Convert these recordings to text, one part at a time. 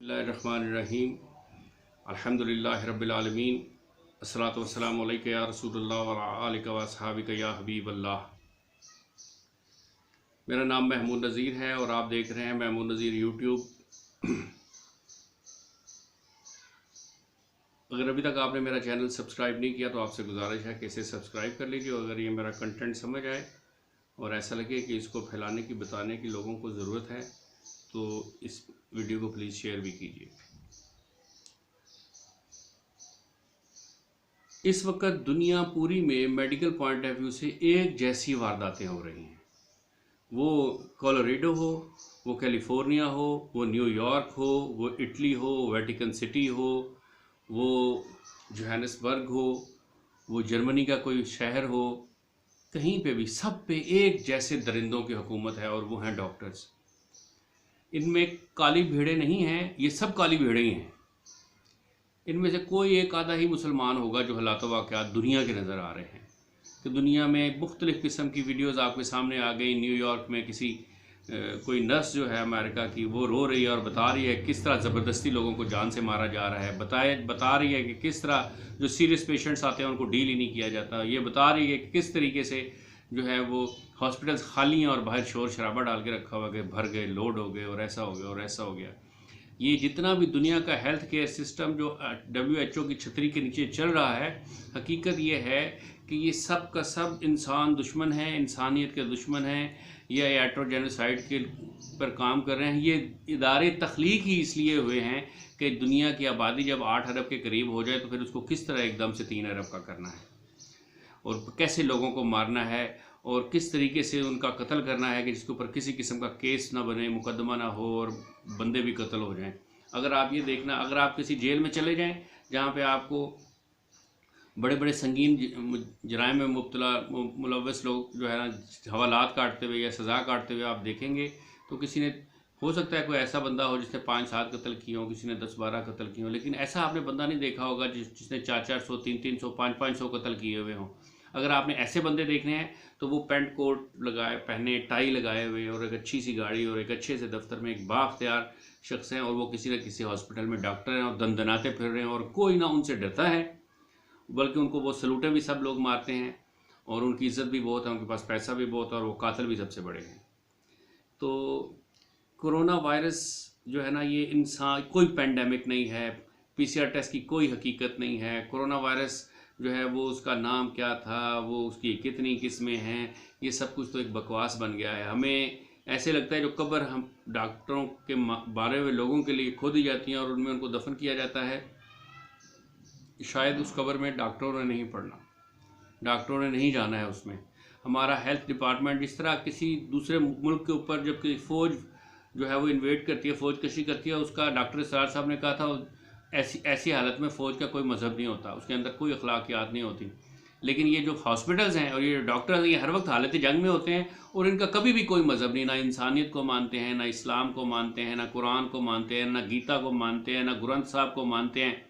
बिस्मिल्लाहिर्रहमानिर्रहीम अल्हम्दुलिल्लाहि रब्बिल आलमीन अस्सलातु वस्सलामु अलैका या रसूलल्लाह व अला आलिका व अस्हाबिका या हबीबल्लाह। मेरा नाम महमूद नज़ीर है और आप देख रहे हैं महमूद नज़ीर यूट्यूब। अगर अभी तक आपने मेरा चैनल सब्सक्राइब नहीं किया तो आपसे गुजारिश है कि इसे सब्सक्राइब कर लीजिए। और अगर ये मेरा कंटेंट समझ आए और ऐसा लगे कि इसको फैलाने की बताने की लोगों को ज़रूरत है तो इस वीडियो को प्लीज़ शेयर भी कीजिए। इस वक्त दुनिया पूरी में मेडिकल पॉइंट ऑफ व्यू से एक जैसी वारदातें हो रही हैं। वो कोलोराडो हो, वो कैलिफोर्निया हो, वो न्यूयॉर्क हो, वो इटली हो, वेटिकन सिटी हो, वो जोहानिसबर्ग हो, वो जर्मनी का कोई शहर हो, कहीं पे भी सब पे एक जैसे दरिंदों की हुकूमत है और वो हैं डॉक्टर्स। इनमें काली भेड़ें नहीं हैं, ये सब काली भेड़ें ही हैं। इनमें से कोई एक आधा ही मुसलमान होगा जो हालात वाक़यात दुनिया के नज़र आ रहे हैं। कि दुनिया में मुख्तलिफ़ किस्म की वीडियोज़ आपके सामने आ गई। न्यूयॉर्क में कोई नर्स जो है अमेरिका की, वो रो रही है और बता रही है किस तरह ज़बरदस्ती लोगों को जान से मारा जा रहा है। बता रही है कि किस तरह जो सीरियस पेशेंट्स आते हैं उनको डील ही नहीं किया जाता। ये बता रही है कि किस तरीके से जो है वो हॉस्पिटल्स खाली हैं और बाहर शोर शराबा डाल के रखा हुआ कि भर गए, लोड हो गए और ऐसा हो गया और ऐसा हो गया। ये जितना भी दुनिया का हेल्थ केयर सिस्टम जो WHO की छतरी के नीचे चल रहा है, हकीकत ये है कि ये सब का सब इंसान दुश्मन है, इंसानियत के दुश्मन हैं। ये एट्रोजेनोसाइड के पर काम कर रहे हैं। ये इदारे तख्लीक ही इसलिए हुए हैं कि दुनिया की आबादी जब 8 अरब के करीब हो जाए तो फिर उसको किस तरह एकदम से 3 अरब का करना है और कैसे लोगों को मारना है और किस तरीके से उनका कत्ल करना है कि जिसके ऊपर किसी किस्म का केस ना बने, मुकदमा ना हो और बंदे भी कत्ल हो जाएं। अगर आप ये देखना, अगर आप किसी जेल में चले जाएं जहाँ पे आपको बड़े बड़े संगीन जराइम में मुलव्वस लोग जो है ना हवालात काटते हुए या सज़ा काटते हुए आप देखेंगे तो किसी ने, हो सकता है कोई ऐसा बंदा हो जिसने 5-7 कत्ल किए हों, किसी ने 10-12 कत्ल किए हों, लेकिन ऐसा आपने बंदा नहीं देखा होगा जिसने 400, 300, 500 कत्ल किए हुए हों। अगर आपने ऐसे बंदे देखने हैं तो वो पेंट कोट लगाए पहने, टाई लगाए हुए और एक अच्छी सी गाड़ी और एक अच्छे से दफ्तर में एक बाख्तियार शख्स हैं और वो किसी न किसी हॉस्पिटल में डॉक्टर हैं और दंदनाते फिर रहे हैं और कोई ना उनसे डरता है, बल्कि उनको वो सलूटें भी सब लोग मारते हैं और उनकी इज़्ज़त भी बहुत है, उनके पास पैसा भी बहुत है और वो कातिल भी सबसे बड़े हैं। तो कोरोना वायरस जो है ना, ये इंसान कोई पेंडेमिक नहीं है, PCR टेस्ट की कोई हकीकत नहीं है। कोरोना वायरस जो है वो उसका नाम क्या था, वो उसकी कितनी किस्में हैं, ये सब कुछ तो एक बकवास बन गया है। हमें ऐसे लगता है जो कब्र हम डॉक्टरों के मारे हुए लोगों के लिए खोदी जाती हैं और उनमें उनको दफन किया जाता है, शायद उस कब्र में डॉक्टरों ने नहीं पढ़ना, डॉक्टरों ने नहीं जाना है उसमें। हमारा हेल्थ डिपार्टमेंट जिस तरह किसी दूसरे मुल्क के ऊपर जब कि फ़ौज जो है वो इन्वेट करती है, फ़ौज कशी करती है, उसका डॉक्टर इसरार साहब ने कहा था ऐसी हालत में फ़ौज का कोई मज़हब नहीं होता, उसके अंदर कोई अखलाकियात नहीं होती। लेकिन ये जो हॉस्पिटल्स हैं और ये जो डॉक्टर्स हैं, ये हर वक्त हालत जंग में होते हैं और इनका कभी भी कोई मज़हब नहीं, ना इंसानियत को मानते हैं, ना इस्लाम को मानते हैं, ना कुरान को मानते हैं, ना गीता को मानते हैं, ना ग्रंथ साहब को मानते हैं,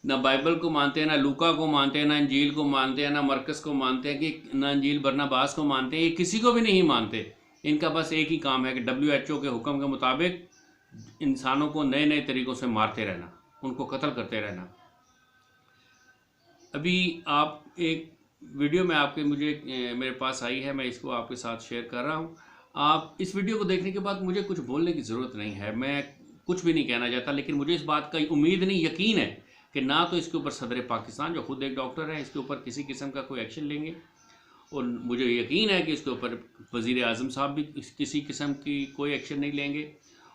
ना बाइबल को मानते हैं, ना लूका को मानते हैं, ना इंजील को मानते हैं, ना मरकस को मानते हैं, कि ना इंजील बरनबास को मानते हैं। ये किसी को भी नहीं मानते। इनका बस एक ही काम है कि WHO के हुक्म के मुताबिक इंसानों को नए नए तरीक़ों से मारते रहना, उनको कत्ल करते रहना। अभी आप एक वीडियो में मेरे पास आई है, मैं इसको आपके साथ शेयर कर रहा हूँ। आप इस वीडियो को देखने के बाद मुझे कुछ बोलने की ज़रूरत नहीं है, मैं कुछ भी नहीं कहना चाहता, लेकिन मुझे इस बात का उम्मीद नहीं, यकीन है कि ना तो इसके ऊपर सदर पाकिस्तान जो खुद एक डॉक्टर है इसके ऊपर किसी किस्म का कोई एक्शन लेंगे, और मुझे यकीन है कि इसके ऊपर वज़ीर आज़म साहब भी किसी किस्म की कोई एक्शन नहीं लेंगे।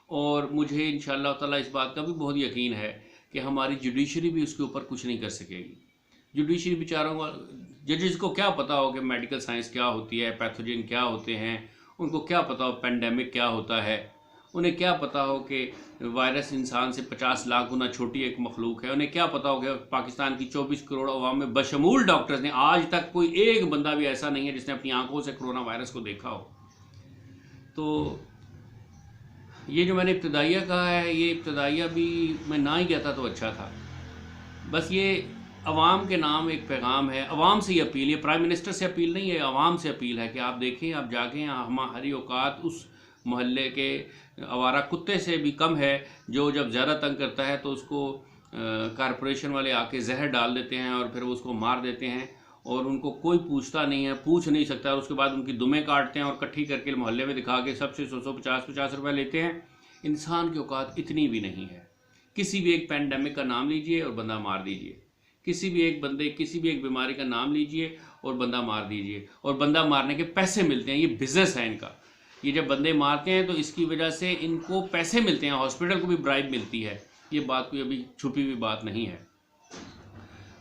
और मुझे इंशाअल्लाह ताला इस बात का भी बहुत यकीन है कि हमारी जुडिशरी भी उसके ऊपर कुछ नहीं कर सकेगी। जुडिशरी बेचारों जजेस को क्या पता हो कि मेडिकल साइंस क्या होती है, पैथोजन क्या होते हैं, उनको क्या पता हो पेंडेमिक क्या होता है, उन्हें क्या पता हो कि वायरस इंसान से 50 लाख गुना छोटी एक मखलूक है, उन्हें क्या पता हो कि पाकिस्तान की 24 करोड़ अवाम में बशमूल डॉक्टर्स ने आज तक कोई एक बंदा भी ऐसा नहीं है जिसने अपनी आंखों से कोरोना वायरस को देखा हो। तो ये जो मैंने इब्तदाइया कहा है, ये इब्तदाइया भी मैं ना ही कहता तो अच्छा था। बस ये अवाम के नाम एक पैगाम है, अवाम से ही अपील है, प्राइम मिनिस्टर से अपील नहीं है, अवाम से अपील है कि आप देखें, आप जाकें, हमारी औकात उस मोहल्ले के आवारा कुत्ते से भी कम है, जो जब ज़्यादा तंग करता है तो उसको कारपोरेशन वाले आके जहर डाल देते हैं और फिर उसको मार देते हैं, और उनको कोई पूछता नहीं है, पूछ नहीं सकता, और उसके बाद उनकी दुमें काटते हैं और इकट्ठी करके मोहल्ले में दिखा के सबसे 100-150 रुपये लेते हैं। इंसान की औकात इतनी भी नहीं है। किसी भी एक पैंडमिक का नाम लीजिए और बंदा मार दीजिए, किसी भी एक बीमारी का नाम लीजिए और बंदा मार दीजिए, और बंदा मारने के पैसे मिलते हैं। ये बिजनेस है इनका। ये जब बंदे मारते हैं तो इसकी वजह से इनको पैसे मिलते हैं, हॉस्पिटल को भी ब्राइब मिलती है। ये बात कोई अभी छुपी हुई बात नहीं है।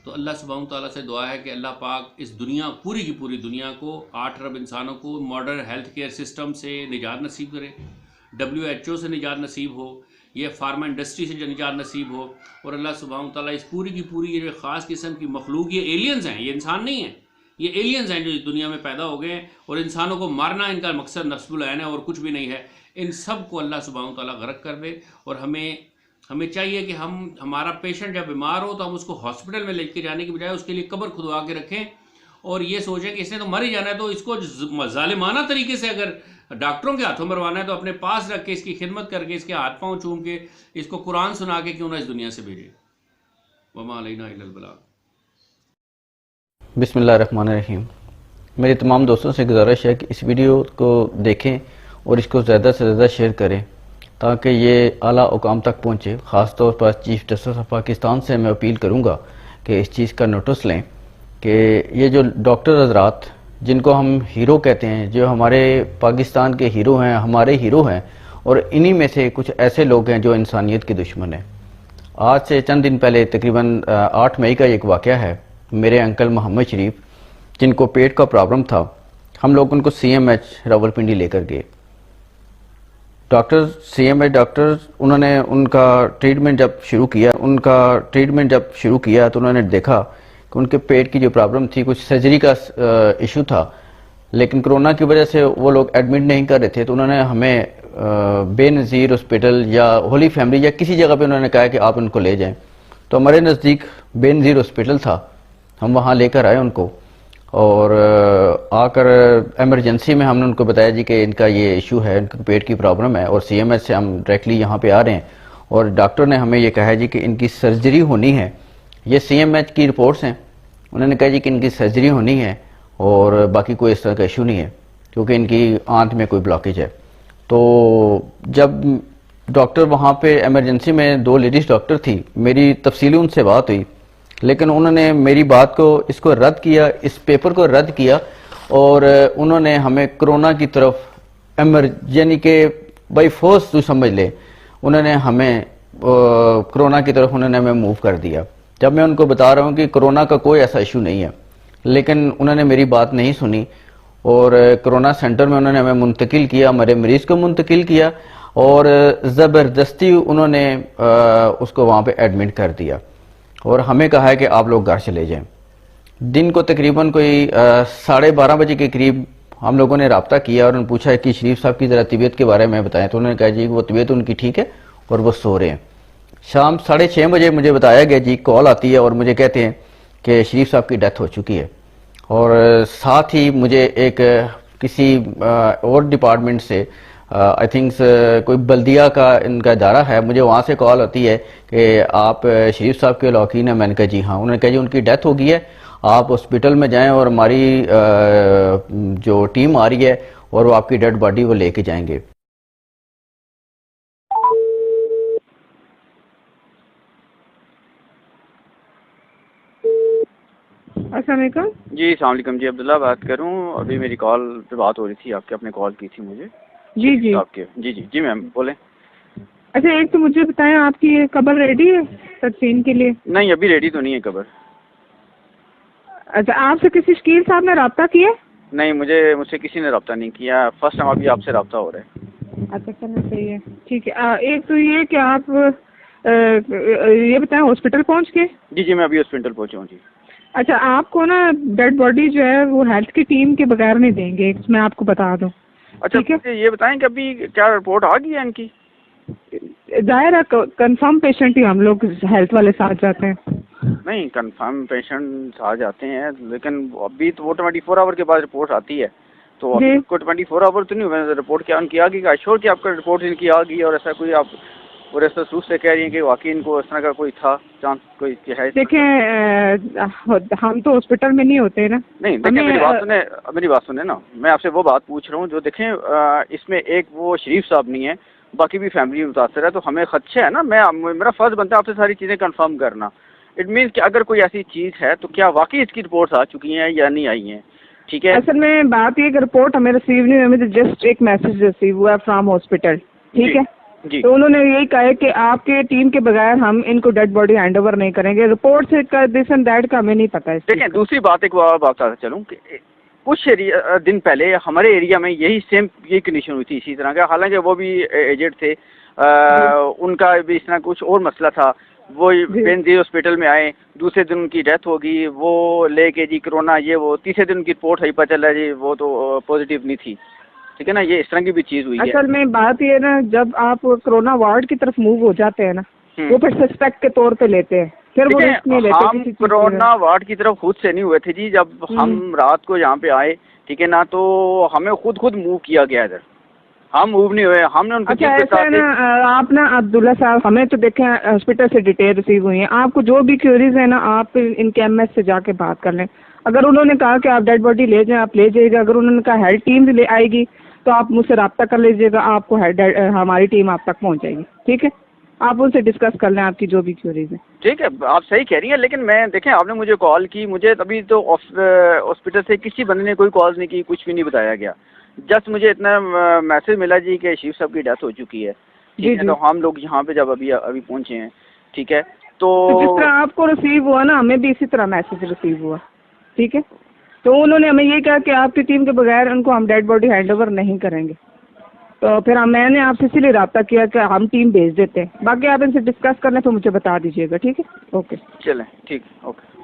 तो अल्लाह सुब्हानहू तआला से दुआ है कि अल्लाह पाक इस दुनिया, पूरी की पूरी दुनिया को, 8 अरब इंसानों को मॉडर्न हेल्थ केयर सिस्टम से निजात नसीब करे, WHO से निजात नसीब हो, ये फार्मा इंडस्ट्री से निजात नसीब हो, और अल्लाह सुब्हानहू तआला इस पूरी की पूरी ये जो ख़ास किस्म की मखलूक, ये एलियंस हैं, ये इंसान नहीं हैं, ये एलियंस हैं जो इस दुनिया में पैदा हो गए हैं, और इंसानों को मारना इनका मकसद नस्बुल ऐन है और कुछ भी नहीं है। इन सब को अल्लाह सुब्हानहू तआला गर्क कर दे। और हमें चाहिए कि हमारा पेशेंट जब बीमार हो तो हम उसको हॉस्पिटल में लेके जाने की बजाय उसके लिए कब्र खुदवा के रखें, और ये सोचें कि इसने तो मर ही जाना है, तो इसको जालिमाना तरीके से अगर डॉक्टरों के हाथों मरवाना है तो अपने पास रख के, इसकी खिदमत करके, इसके हाथ पाँव चूम के, इसको कुरान सुना के क्यों ना इस दुनिया से भेजे। वमा अलैना इल्लल बलाग। बिस्मिल्लाहिर्रहमानिर्रहीम। मेरे तमाम दोस्तों से गुजारिश है कि इस वीडियो को देखें और इसको ज़्यादा से ज़्यादा शेयर करें ताकि ये आला हुकाम तक पहुँचे। ख़ास तौर पर चीफ जस्टिस ऑफ पाकिस्तान से मैं अपील करूँगा कि इस चीज़ का नोटिस लें कि ये जो डॉक्टर हजरात जिनको हम हीरो कहते हैं, जो हमारे पाकिस्तान के हीरो हैं, हमारे हीरो हैं, और इन्हीं में से कुछ ऐसे लोग हैं जो इंसानियत के दुश्मन हैं। आज से चंद दिन पहले तकरीबन 8 मई का एक वाक़या है। मेरे अंकल मोहम्मद शरीफ, जिनको पेट का प्रॉब्लम था, हम लोग उनको CMH रावलपिंडी लेकर गए। CMH डॉक्टर उन्होंने उनका ट्रीटमेंट जब शुरू किया तो उन्होंने देखा कि उनके पेट की जो प्रॉब्लम थी, कुछ सर्जरी का इशू था, लेकिन कोरोना की वजह से वो लोग एडमिट नहीं कर रहे थे। तो उन्होंने हमें बेनज़ीर हॉस्पिटल या होली फैमिली या किसी जगह पे उन्होंने कहा कि आप उनको ले जाएं। तो हमारे नज़दीक बेनज़ीर हॉस्पिटल था, हम वहाँ लेकर आए उनको, और आकर एमरजेंसी में हमने उनको बताया जी कि इनका ये इशू है, इनका पेट की प्रॉब्लम है, और CMH से हम डायरेक्टली यहाँ पे आ रहे हैं, और डॉक्टर ने हमें ये कहा है जी कि इनकी सर्जरी होनी है। ये CMH की रिपोर्ट्स हैं। उन्होंने कहा जी कि इनकी सर्जरी होनी है और बाकी कोई इस तरह का इशू नहीं है, क्योंकि इनकी आंत में कोई ब्लॉकेज है। तो जब डॉक्टर वहाँ पे एमरजेंसी में 2 लेडीज़ डॉक्टर थी, मेरी तफसीली उनसे बात हुई, लेकिन उन्होंने मेरी बात को, इसको रद्द किया, इस पेपर को रद्द किया, और उन्होंने हमें कोरोना की तरफ यानी कि बाई फोर्स तो समझ ले, उन्होंने हमें कोरोना की तरफ उन्होंने हमें मूव कर दिया। जब मैं उनको बता रहा हूँ कि कोरोना का कोई ऐसा इशू नहीं है, लेकिन उन्होंने मेरी बात नहीं सुनी, और कोरोना सेंटर में उन्होंने हमें मुंतकिल किया, हमारे मरीज को मुंतकिल किया, और ज़बरदस्ती उन्होंने उसको वहाँ पे एडमिट कर दिया, और हमें कहा है कि आप लोग घर चले जाएं। दिन को तकरीबन कोई 12:30 बजे के करीब हम लोगों ने रब्ता किया और उन्होंने पूछा कि शरीफ साहब की ज़रा तबीयत के बारे में बताएं। तो उन्होंने कहा जी वो तबीयत उनकी ठीक है और वो सो रहे हैं। शाम 6:30 बजे मुझे बताया गया जी, कॉल आती है और मुझे कहते हैं कि शरीफ साहब की डेथ हो चुकी है, और साथ ही मुझे एक किसी और डिपार्टमेंट से आई थिंक कोई बल्दिया का इनका इदारा है, मुझे वहाँ से कॉल आती है कि आप शरीफ साहब के लौकीन हैं। मैंने कहा जी हाँ। उन्होंने कहा जी उनकी डेथ हो गई है, आप हॉस्पिटल में जाएं और हमारी जो टीम आ रही है और वो आपकी डेड बॉडी वो लेके जाएंगे। अस्सलाम वालेकुम। जी अस्सलाम वालेकुम जी, अब्दुल्ला बात कर रहा हूँ। अभी मेरी कॉल पे बात हो रही थी आपके, आपने कॉल की थी मुझे। जी जी आपके जी मैम बोलें। अच्छा, एक तो मुझे बताएं, आपकी ये कब्र रेडी है तदफीन के लिए? नहीं अभी रेडी तो नहीं है कब्र। अच्छा, आपसे किसी शकील साहब ने रब्ता किया? नहीं मुझसे किसी ने रब्ता नहीं किया, फर्स्ट टाइम अभी आपसे रब्ता हो रहा है। अच्छा चलो सही है, ठीक है। एक तो ये कि आप ये बताएं हॉस्पिटल पहुंच के? जी मैं अभी हॉस्पिटल पहुँचा हूँ जी। अच्छा, आपको ना डेड बॉडी जो है वो हेल्थ की टीम के बगैर नहीं देंगे, मैं आपको बता दूं। अच्छा ठीक है, मुझे ये बताएं कि अभी क्या रिपोर्ट आ गई है इनकी? जाहिर है कंफर्म पेशेंट ही हम लोग हेल्थ वाले साथ जाते हैं। नहीं कंफर्म पेशेंट आ जाते हैं, लेकिन अभी तो वो 24 आवर के बाद रिपोर्ट आती है। तो आपको 24 आवर तो नहीं हुए रिपोर्ट क्या उनकी आ गई? श्योर कि आपका रिपोर्ट इनकी आ गई और ऐसा कोई आप और ऐसा सूझ से कह रही हैं कि वाकई इनको इस तरह का कोई था चांस कोई है? देखें हम तो हॉस्पिटल में नहीं होते ना। नहीं देखें मेरी बात सुने ना, मैं आपसे वो बात पूछ रहा हूँ जो देखें इसमें एक वो शरीफ साहब नहीं है, बाकी भी फैमिली मुतासर है, तो हमें खदशा है ना। मेरा फर्ज बनता है आपसे सारी चीज़ें कंफर्म करना। इट मीन्स कि अगर कोई ऐसी चीज़ है तो क्या वाकई इसकी रिपोर्ट्स आ चुकी हैं या नहीं आई हैं? ठीक है, असल में बात ये कि रिपोर्ट हमें रिसीव नहीं हुई, हमें तो जस्ट एक मैसेज रिसीव हुआ फ्रॉम हॉस्पिटल। ठीक है जी। तो उन्होंने यही कहा है कि आपके टीम के बगैर हम इनको डेड बॉडी हैंड ओवर नहीं करेंगे। रिपोर्ट से दिस एंड दैट का हमें नहीं पता है। देखें दूसरी बात एक बात बताता चलूँ कि कुछ दिन पहले हमारे एरिया में यही कंडीशन हुई थी इसी तरह का। हालांकि वो भी एजेड थे, उनका भी इस तरह कुछ और मसला था। वो बेनजीर हॉस्पिटल में आए, दूसरे दिन उनकी डेथ हो गई। वो लेके जी कोरोना ये वो, तीसरे दिन उनकी रिपोर्ट है पता चला जी वो तो पॉजिटिव नहीं थी। ठीक है ना, ये इस तरह की भी चीज हुई है। असल में बात ये ना, जब आप कोरोना वार्ड की तरफ मूव हो जाते हैं ना, वो फिर सस्पेक्ट के तौर पे लेते हैं, फिर वो रिस्क नहीं लेते। हम कोरोना वार्ड की तरफ खुद से नहीं हुए थे जी। जब हम रात को यहाँ पे आए, ठीक है ना, तो हमें खुद मूव किया गया इधर, हम मूव नहीं हुए। हमने उनको अच्छा ऐसा है ना, आप ना अब्दुल्ला साहब, हमें तो देखें हॉस्पिटल से डिटेल रिसीव हुई है। आपको जो भी क्वेरीज है ना, आप इनके एमएस से जाके बात कर लें। अगर उन्होंने कहा कि आप डेड बॉडी ले जाएं, आप ले जाइएगा। अगर उन्होंने कहा हेल्थ टीम ले आएगी तो आप मुझसे रब्ता कर लीजिएगा, आपको हमारी टीम आप तक पहुंच जाएगी। ठीक है, आप उनसे डिस्कस कर लें आपकी जो भी क्वेरीज है। ठीक है, आप सही कह रही हैं, लेकिन मैं देखें आपने मुझे कॉल की, मुझे तभी तो हॉस्पिटल से किसी बंदे ने कोई कॉल नहीं की, कुछ भी नहीं बताया गया। जस्ट मुझे इतना मैसेज मिला जी कि शिव साहब की डेथ हो चुकी है। ठीक है, तो हम लोग यहाँ पे जब अभी पहुंचे हैं, ठीक है, तो जिस तरह आपको रिसीव हुआ ना, हमें भी इसी तरह मैसेज रिसीव हुआ। ठीक है, तो उन्होंने हमें ये कहा कि आपकी टीम के बगैर उनको हम डेड बॉडी हैंड ओवर नहीं करेंगे। तो फिर मैंने आपसे इसीलिए रब्ता किया कि हम टीम भेज देते हैं। बाकी आप इनसे डिस्कस करना तो मुझे बता दीजिएगा। ठीक है, ओके चलें, ठीक, ओके।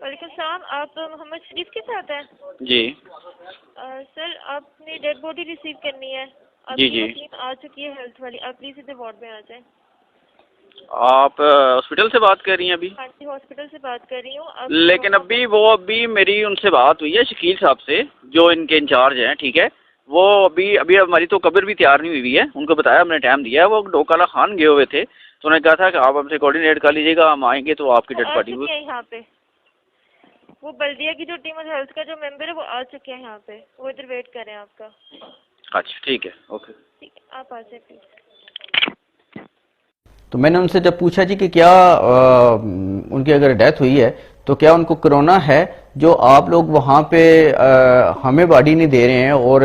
वालेकुम सलाम, आप मोहम्मद शरीफ के साथ हैं? जी सर, आपने डेड बॉडी रिसीव करनी है। जी टीम आ चुकी है हेल्थ वाली, आप प्लीज इधर वार्ड में आ जाएं। आप हॉस्पिटल से बात कर रही हैं अभी? हाँ जी, हॉस्पिटल से बात कर रही हूँ। लेकिन अभी मेरी उनसे बात हुई है शकील साहब से, जो इनके इंचार्ज हैं। ठीक है, वो अभी हमारी तो कब्र भी तैयार नहीं हुई है। उनको बताया, हमने टाइम दिया है। वो डोकाला खान गए हुए थे, तो उन्होंने कहा था कि आप हमसे कोऑर्डिनेट कर लीजिएगा, हम आएंगे तो आपकी डेड बॉडी यहाँ पे। वो बल्दिया की जो टीम हेल्थ का जो मेंबर है वो आ चुके हैं यहाँ पे, वो इधर वेट कर रहे हैं आपका। अच्छा ठीक है, ओके, ठीक है, आप आ जाए प्लीज। तो मैंने उनसे जब पूछा जी कि क्या उनकी अगर डेथ हुई है तो क्या उनको कोरोना है, जो आप लोग वहाँ पे हमें बॉडी नहीं दे रहे हैं और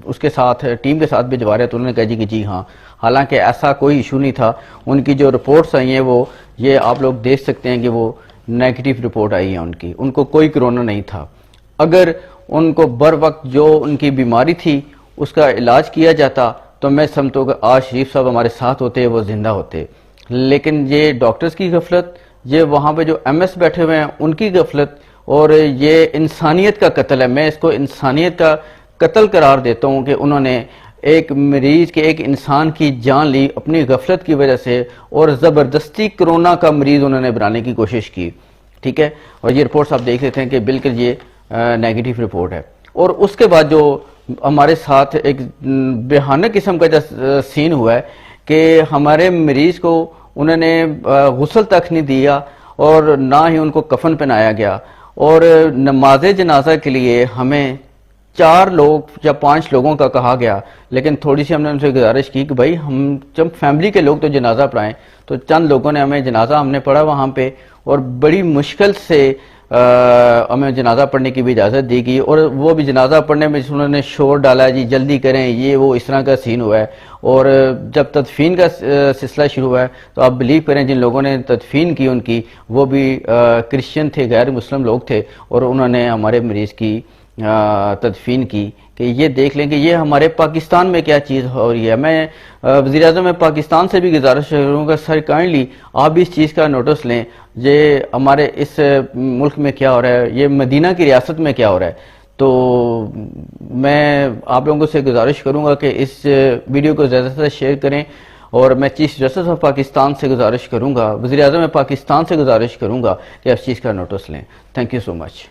उसके साथ टीम के साथ भिजवा रहे हैं? तो उन्होंने कहा जी कि जी हाँ, हालांकि ऐसा कोई इशू नहीं था। उनकी जो रिपोर्ट्स आई हैं वो ये आप लोग देख सकते हैं कि वो नेगेटिव रिपोर्ट आई है उनकी, उनको कोई कोरोना नहीं था। अगर उनको बर वक्त जो उनकी बीमारी थी उसका इलाज किया जाता तो मैं समझता हूँ कि आज शरीफ साहब हमारे साथ होते, वो जिंदा होते। लेकिन ये डॉक्टर्स की गफलत, ये वहाँ पे जो एमएस बैठे हुए हैं उनकी गफलत, और ये इंसानियत का कत्ल है। मैं इसको इंसानियत का कत्ल करार देता हूँ कि उन्होंने एक मरीज के, एक इंसान की जान ली अपनी गफलत की वजह से, और ज़बरदस्ती कोरोना का मरीज उन्होंने बनाने की कोशिश की। ठीक है, और ये रिपोर्ट्स आप देख लेते हैं कि बिल्कुल ये नेगेटिव रिपोर्ट है। और उसके बाद जो हमारे साथ एक बेहाना किस्म का जो सीन हुआ है कि हमारे मरीज को उन्होंने गुस्ल तक नहीं दिया और ना ही उनको कफन पहनाया गया, और नमाज जनाजा के लिए हमें 4 लोग या 5 लोगों का कहा गया। लेकिन थोड़ी सी हमने उनसे गुजारिश की कि भाई हम जब फैमिली के लोग तो जनाजा पढ़ाएं, तो चंद लोगों ने हमें जनाजा हमने पढ़ा वहाँ पे, और बड़ी मुश्किल से हमें जनाजा पढ़ने की भी इजाज़त दी गई। और वो भी जनाजा पढ़ने में उन्होंने शोर डाला, जी जल्दी करें, ये वो, इस तरह का सीन हुआ है। और जब तदफीन का सिलसिला शुरू हुआ है तो आप बिलीव करें, जिन लोगों ने तदफीन की उनकी, वो भी क्रिश्चियन थे, गैर मुस्लिम लोग थे, और उन्होंने हमारे मरीज़ की तदफीन की। कि ये देख लें कि ये हमारे पाकिस्तान में क्या चीज़ हो रही है। मैं वज़ीर-ए-आज़म में पाकिस्तान से भी गुजारिश करूँगा, सर काइंडली आप भी इस चीज़ का नोटिस लें, ये हमारे इस मुल्क में क्या हो रहा है, ये मदीना की रियासत में क्या हो रहा है। तो मैं आप लोगों से गुजारिश करूँगा कि इस वीडियो को ज़्यादा से ज़्यादा शेयर करें, और मैं चीफ जस्टिस ऑफ पाकिस्तान से गुजारिश करूंगा, वज़ीर आज़म पाकिस्तान से गुजारिश करूंगा कि इस चीज़ का नोटिस लें। Thank you so much.